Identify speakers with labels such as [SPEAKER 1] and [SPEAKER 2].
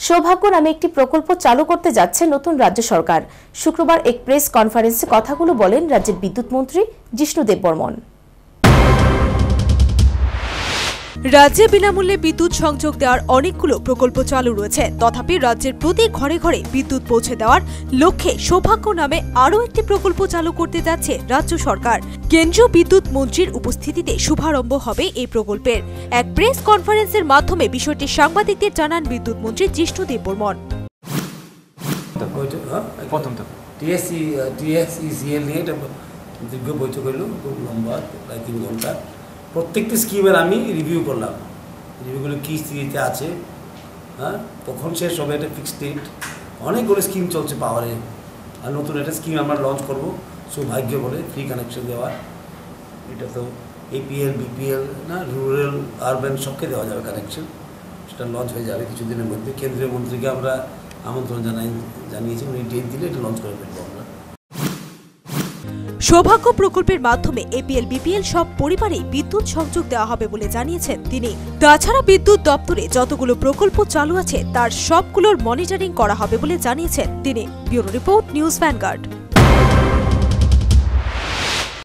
[SPEAKER 1] সৌভাগ্য নামে একটি প্রকল্প চালু করতে যাচ্ছে নতুন রাজ্য সরকার। শুক্রবার এক প্রেস কনফারেন্সে কথাগুলো বলেন রাজ্যের বিদ্যুৎ মন্ত্রী জিষ্ণু দেববর্মন।
[SPEAKER 2] রাজ্যে বিনামূল্যে বিদ্যুৎ সংযোগ দেওয়ার অনেকগুলো প্রকল্প চালু রয়েছে, তথাপি রাজ্যের প্রতি ঘরে ঘরে বিদ্যুৎ পৌঁছে দেওয়ার লক্ষ্যে সৌভাগ্য নামে আরও একটি প্রকল্প চালু করতে যাচ্ছে রাজ্য সরকার। কেন্দ্রীয় বিদ্যুৎ মন্ত্রীর উপস্থিতিতে শুভারম্ভ হবে এই প্রকল্পের। এক প্রেস কনফারেন্সের মাধ্যমে বিষয়টি সাংবাদিকদের জানান বিদ্যুৎ মন্ত্রী জিষ্ণু দেববর্মন।
[SPEAKER 3] দীর্ঘ বৈঠক হইল, খুব লম্বা, প্রায় 3 ঘন্টা। প্রত্যেকটি স্কিমের আমি রিভিউ করলাম, রিভিউগুলো কী স্থিতিতে আছে, কখন শেষ হবে, একটা ফিক্সড ডেট। অনেকগুলো স্কিম চলছে পাওয়ারে, আর নতুন একটা স্কিম আমরা লঞ্চ করব সৌভাগ্য বলে, ফ্রি কানেকশন দেওয়ার। এটা তো এপিএল, বিপিএল না, রুরাল, আরবান সবকে দেওয়া যাবে কানেকশন। সেটা লঞ্চ হয়ে যাবে কিছুদিনের মধ্যে। কেন্দ্রীয় মন্ত্রীকে আমরা আমন্ত্রণ জানিয়েছি, উনি ডেট দিলে এটা লঞ্চ করে ফেলবো আমরা।
[SPEAKER 2] সৌভাগ্য প্রকল্পের মাধ্যমে এপিএল, বিপিএল সব পরিবারেই বিদ্যুৎ সংযোগ দেওয়া হবে বলে জানিয়েছেন তিনি। তাছাড়া বিদ্যুৎ দপ্তরে যতগুলো প্রকল্প চালু আছে তার সবগুলোর মনিটরিং করা হবে বলে জানিয়েছেন তিনি। Bureau report, news vanguard.